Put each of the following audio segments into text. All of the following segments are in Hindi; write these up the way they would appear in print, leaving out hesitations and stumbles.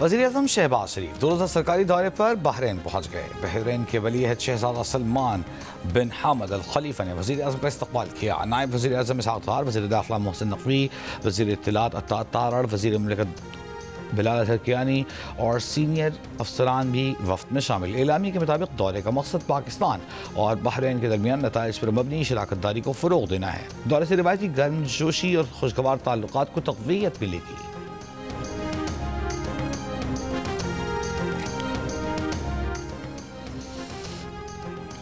वज़ीर-ए-आज़म शहबाज शरीफ 2 रोज़ा सरकारी दौरे पर बहरीन पहुँच गए। बहरीन के वली-ए-अहद शहज़ादा सलमान बिन हामद अल खलीफा ने वज़ीर-ए-आज़म का इस्तकबाल किया। नायब वज़ीर-ए-आज़म इसहाक़ डार, वज़ीर दाखिला मोहसिन नकवी, वज़ीर इत्तलात अता तारड़, वज़ीर मुमलिकत बिलाल हरकियानी और सीनियर अफसरान भी वफ्द में शामिल। एलामी के मुताबिक दौरे का मकसद पाकिस्तान और बहरीन के दरमियान नताइज पर मबनी शराकत दारी को फ़रोग़ देना है। दौरे से रिवायती गर्मजोशी और खुशगवार ताल्लुकात को तक़वियत मिलेगी।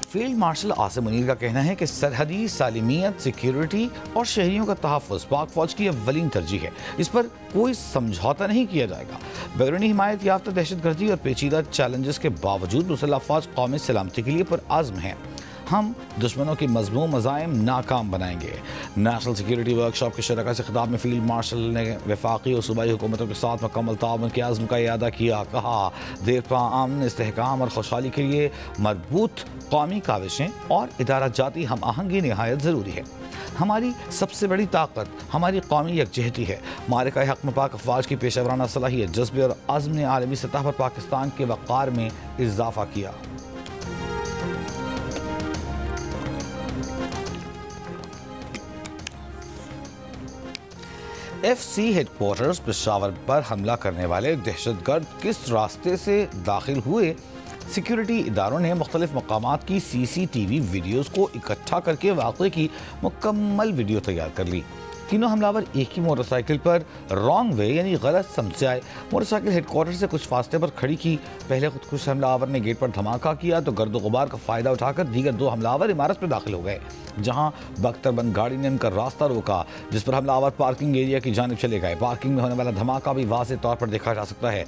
फील्ड मार्शल आसिम मुनीर का कहना है कि सरहदी सालिमियत, सिक्योरिटी और शहरियों का तहफ़्फ़ुज़ पाक फ़ौज की अव्वलीन तरजीह है। इस पर कोई समझौता नहीं किया जाएगा। बैरूनी हिमायत याफ्ता दहशतगर्दी और पेचीदा चैलेंजेस के बावजूद मुसल्लह अफ़वाज कौमी सलामती के लिए पुरअज़्म हैं। हम दुश्मनों की मज़मूम मज़ाइम नाकाम बनाएंगे। नेशनल सिक्योरिटी वर्कशॉप के शरका से खिताब में फील्ड मार्शल ने वफाकी और सूबाई हुकूमतों के साथ मुकम्मल ताउन के आज़म का इयादा किया। कहा, देरपा अमन, इस्तेहकाम और खुशहाली के लिए मजबूत कौमी काविशें और इदारा जाती हम आहंगी नहायत ज़रूरी है। हमारी सबसे बड़ी ताकत हमारी कौमी यकजहती है। मारिका हक़ में पाक अफ़वाज की पेशेवराना सलाहियत, जज्बे और अज़्म ने आलमी सतह पर पाकिस्तान के वक़ार में इजाफ़ा किया। FC हेडक्वार्टर्स पेशावर पर हमला करने वाले दहशतगर्द किस रास्ते से दाखिल हुए? सिक्योरिटी इदारों ने मुख्तलिफ मकामात की CCTV वीडियोज़ को इकट्ठा करके वाक़े की मुकम्मल वीडियो तैयार कर ली। तीनों हमलावर एक ही मोटरसाइकिल पर रॉन्ग वे यानी गलत समझ से आए। मोटरसाइकिल हेडक्वार्टर से कुछ फासले पर खड़ी की। पहले खुदकुश हमलावर ने गेट पर धमाका किया तो गर्द गुबार का फ़ायदा उठाकर दीगर 2 हमलावर इमारत में दाखिल हो गए, जहां बख्तरबंद गाड़ी ने उनका रास्ता रोका, जिस पर हमलावर पार्किंग एरिया की जानिब चले गए। पार्किंग में होने वाला धमाका भी वाज़ेह तौर पर देखा जा सकता है।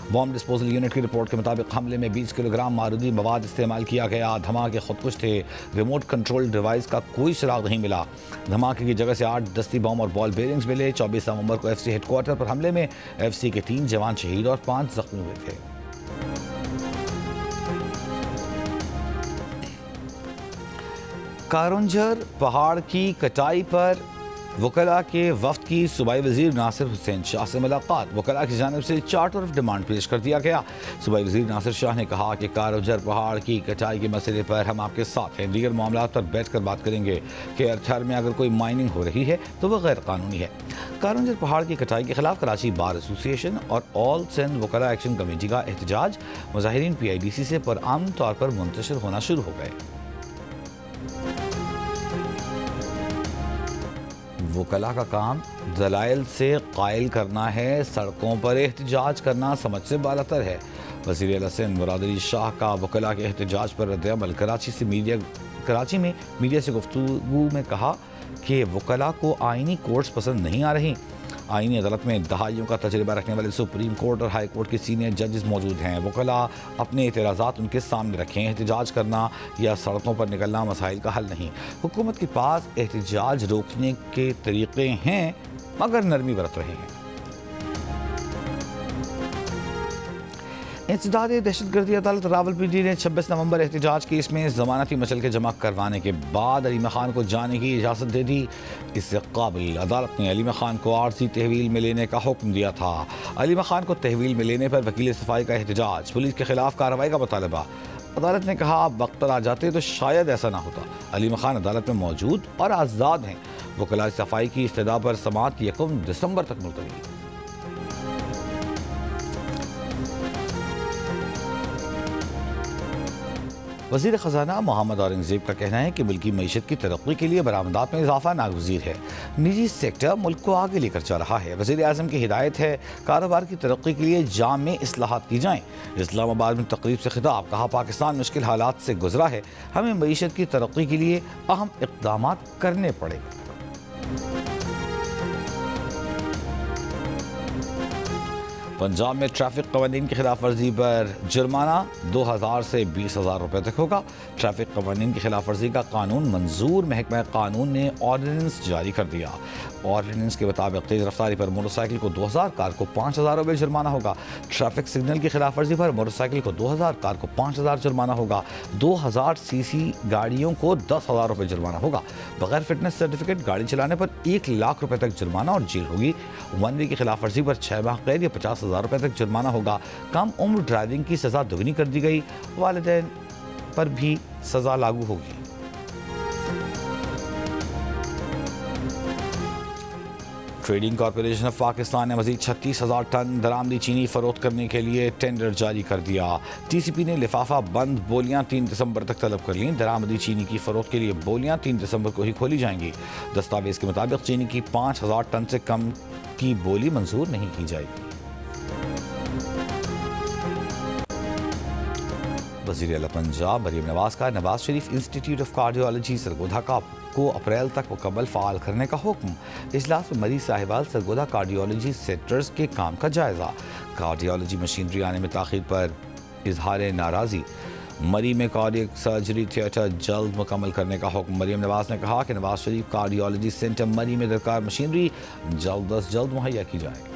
बॉम्ब डिस्पोजल यूनिट की रिपोर्ट के मुताबिक हमले में 20 किलोग्राम बारूदी मवाद इस्तेमाल किया गया। धमाके खुदकुश थे। रिमोट कंट्रोल डिवाइस का कोई सुराग नहीं मिला। धमाके की जगह से 8 दस्ती बम और बॉल बेरिंग्स मिले। 24 नवंबर को FC हेडक्वार्टर पर हमले में FC के 3 जवान शहीद और 5 जख्मी हुए थे। कारंजर पहाड़ की कटाई पर वकला के वफ्द की सूबाई वज़ीर नासिर हुसैन शाह से मुलाकात। वकला की जानिब से चार्टर ऑफ डिमांड पेश कर दिया गया। सूबाई वज़ीर नासिर शाह ने कहा कि कारंजर पहाड़ की कटाई के मसले पर हम आपके साथ हैं। दीगर मामलों पर बैठ कर बात करेंगे कि अरथर में अगर कोई माइनिंग हो रही है तो वह गैर कानूनी है। कारंजर पहाड़ की कटाई के खिलाफ कराची बार एसोसिएशन और ऑल सिंध वकला एक्शन कमेटी का एहतजाज मुजाहिरीन PIDC से पुरअमन तौर पर मुंतशिर होना शुरू हो गए। वकला का काम दलाइल से कायल करना है, सड़कों पर एहतजाज करना समझ से बालातर है। वज़ीर आला सिंध मुराद अली शाह का वकला के एहतजाज पर रद्द-ए-अमल। कराची में मीडिया से गुफ्तगू में कहा कि वकला को आइनी कोर्ट्स पसंद नहीं आ रही। आइनी अदालत में दहाइयों का तजर्बा रखने वाले सुप्रीम कोर्ट और हाई कोर्ट के सीनियर जजेस मौजूद हैं। वकला अपने एतराज़ात उनके सामने रखें। एहतजाज करना या सड़कों पर निकलना मसाइल का हल नहीं। हुकूमत के पास एहतजाज रोकने के तरीक़े हैं मगर नरमी बरत रहे हैं। इंसदाद दहशतगर्दी अदालत रावलपिंडी ने 26 नवंबर एहतजाज केस में ज़मानती मसलके जमा करवाने के बाद अलीमा खान को जाने की इजाज़त दे दी। इससे काबिल अदालत ने अलीमा खान को आर्जी तहवील में लेने का हुक्म दिया था। अलीमा खान को तहवील में लेने पर वकील सफाई का एहतजाज, पुलिस के खिलाफ कार्रवाई का मुतालबा। अदालत ने कहा, वक्त पर आ जाते तो शायद ऐसा ना होता। अलीमा खान अदालत में मौजूद और आज़ाद हैं। वकला सफाई की इस्तदा पर समाअत 1 दिसंबर तक मुलतवी। वज़ीर ख़ज़ाना मोहम्मद औरंगज़ेब का कहना है कि मुल्की मईशत की तरक्की के लिए बरामदात में इजाफा नागुज़ीर है। निजी सेक्टर मुल्क को आगे लेकर चल रहा है। वज़ीर आज़म की हिदायत है कारोबार की तरक्की के लिए जाम इस्लाहात की जाएँ। इस्लामाबाद में तकरीब से खिताब। कहा, पाकिस्तान मुश्किल हालात से गुजरा है, हमें मईशत की तरक्की के लिए अहम इक़दाम करने पड़े। पंजाब में ट्रैफिक कवानीन की खिलाफ वर्जी पर जुर्माना 2000 से 20,000 रुपये तक होगा। ट्रैफिक कवानीन की खिलाफ वर्जी का कानून मंजूर। महकमा कानून ने ऑर्डिनेंस जारी कर दिया। ऑर्डिनेंस के मुताबिक तेज रफ्तारी पर मोटरसाइकिल को 2000, कार को 5000 रुपये जुर्माना होगा। ट्रैफिक सिग्नल की खिलाफ वर्जी पर मोटरसाइकिल को 2000, कार को 5000 जुर्माना होगा। 2000 सीसी गाड़ियों को 10,000 रुपये जुर्माना होगा। बगैर फिटनेस सर्टिफिकेट गाड़ी चलाने पर 1 लाख रुपये तक जुर्माना और जेल होगी। 1 वे की खिलाफ वर्जी पर 6 माह कैद या 50,000 रुपये तक जुर्माना होगा। कम उम्र ड्राइविंग की सज़ा दुगनी कर दी गई। वालिदैन पर भी सज़ा लागू होगी। ट्रेडिंग कॉरपोरेशन ऑफ पाकिस्तान ने मजीद 36,000 टन दरामदी चीनी फरोख्त करने के लिए टेंडर जारी कर दिया। TCP ने लिफाफा बंद बोलियां 3 दिसंबर तक तलब कर लीं। दरामदी चीनी की फरोख्त के लिए बोलियां 3 दिसंबर को ही खोली जाएंगी। दस्तावेज के मुताबिक चीनी की 5,000 टन से कम की बोली मंजूर नहीं की जाएगी। वज़ीर आला पंजाब मरीम नवाज का Nawaz Sharif institute of cardiology Sargodha को अप्रैल तक मुकम्मल फ़ाल करने का हुक्म। इजलास में मरीज साहिबाल सरगोधा कार्डियोलॉजी सेंटर्स के काम का जायज़ा। कार्डियोलॉजी मशीनरी आने में ताख़ीर पर इजहार नाराज़ी। मरी में कार्डियक सर्जरी थिएटर जल्द मुकम्मल करने का हुक्म। मरीम नवाज ने कहा कि नवाज शरीफ कार्डियोलॉजी सेंटर मरी में दरकार मशीनरी जल्द अज जल्द मुहैया की जाए।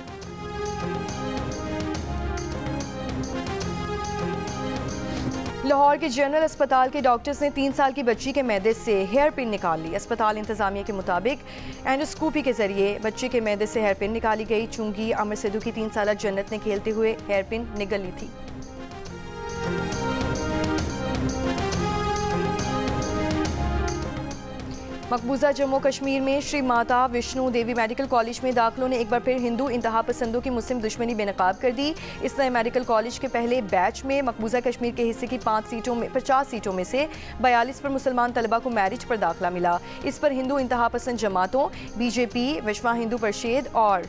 लाहौर के जनरल अस्पताल के डॉक्टर्स ने 3 साल की बच्ची के मैदे से हेयर पिन निकाल ली। अस्पताल इंतजामिया के मुताबिक एंडोस्कोपी के जरिए बच्चे के मैदे से हेयर पिन निकाली गई। चूंकि अमर सिद्धू की 3 साल जन्नत ने खेलते हुए हेयर पिन निगल ली थी। मकबूजा जम्मू कश्मीर में श्री माता विष्णु देवी मेडिकल कॉलेज में दाखिलों ने एक बार फिर हिंदू इंतहा पसंदों की मुस्लिम दुश्मनी बेनकाब कर दी। इस नए मेडिकल कॉलेज के पहले बैच में मकबूजा कश्मीर के हिस्से की 50 सीटों में से 42 पर मुसलमान तलबा को मैरिज पर दाखिला मिला। इस पर हिंदू इंतहा पसंद जमातों BJP, विश्व हिंदू परिषद और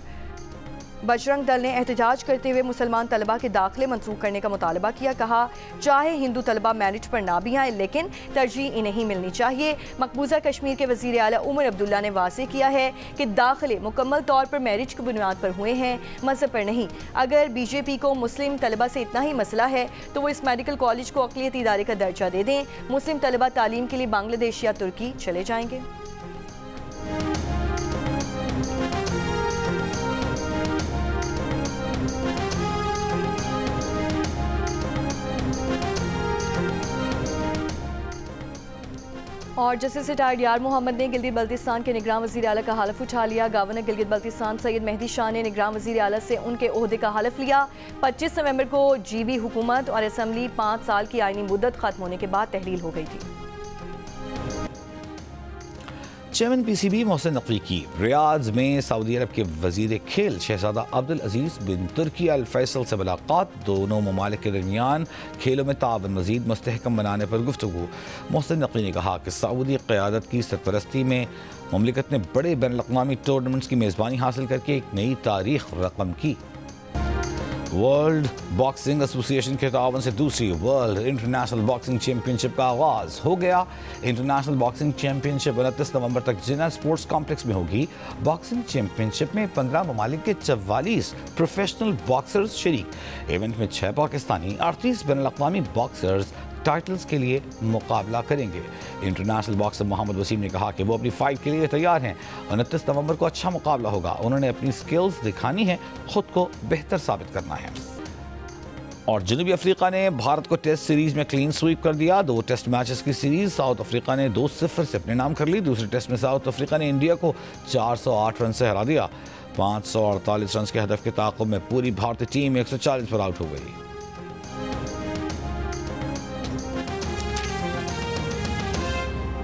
बजरंग दल ने एहतजाज करते हुए मुसलमान तलबा के दाखिले मंसूख करने का मुतालबा किया। कहा चाहे हिंदू तलबा मैरिज पर ना भी आए लेकिन तरजीह इन्हें ही मिलनी चाहिए। मकबूजा कश्मीर के वज़ीर आला उमर अब्दुल्ला ने वाज़ेह किया है कि दाखिले मुकम्मल तौर पर मैरिज की बुनियाद पर हुए हैं, मज़हब पर नहीं। अगर BJP को मुस्लिम तलबा से इतना ही मसला है तो वो इस मेडिकल कॉलेज को अक़लियती इदारे का दर्जा दे दें। मुस्लिम तलबा तालीम के लिए बांग्लादेश या तुर्की चले जाएंगे। और जस्टिस रिटायर्ड यार मोहम्मद ने गिलगित बल्तिस्तान के निगरान वज़ीर आला का हलफ उठा लिया। गवर्नर गिलगित बल्तिस्तान सैयद मेहदी शाह ने निगरान वज़ीर आला से उनके ओहदे का हलफ लिया। 25 नवंबर को GB हुकूमत और असम्बली 5 साल की आईनी मुद्दत खत्म होने के बाद तहलील हो गई थी। चेयरमैन PCB मोहसिन नकवी की रियाद में सऊदी अरब के वजीर खेल शहजादा अब्दुल अजीज बिन तुर्की अल फैसल से मुलाकात। दोनों ममालिक के दरमियान खेलों में तावन मजीद मुस्तहकम बनाने पर गुफ्तगू। मोहसिन नकवी ने कहा कि सऊदी क़यादत की सरपरस्ती में मुमलिकत ने बड़े बैन अवी टूर्नामेंट्स की मेज़बानी हासिल करके एक नई तारीख रकम की। वर्ल्ड बॉक्सिंग एसोसिएशन के तावन से दूसरी वर्ल्ड इंटरनेशनल बॉक्सिंग चैंपियनशिप का आगाज हो गया। इंटरनेशनल बॉक्सिंग चैंपियनशिप 29 नवंबर तक जिना स्पोर्ट्स कॉम्प्लेक्स में होगी। बॉक्सिंग चैंपियनशिप में 15 ममालिक के 44 प्रोफेशनल बॉक्सर्स शरीक। इवेंट में 6 पाकिस्तानी 38 बैन अवी बॉक्सर्स टाइटल्स के लिए मुकाबला करेंगे। इंटरनेशनल बॉक्सर मोहम्मद वसीम ने कहा कि वो अपनी फाइट के लिए तैयार हैं। 29 नवंबर को अच्छा मुकाबला होगा। उन्होंने अपनी स्किल्स दिखानी है, खुद को बेहतर साबित करना है। और जनूबी अफ्रीका ने भारत को टेस्ट सीरीज में क्लीन स्वीप कर दिया। 2 टेस्ट मैचेस की सीरीज साउथ अफ्रीका ने 2-0 से अपने नाम कर ली। दूसरे टेस्ट में साउथ अफ्रीका ने इंडिया को 408 रन से हरा दिया। 548 रन के हदफ के ताक़ुब में पूरी भारतीय टीम 140 पर आउट हो गई।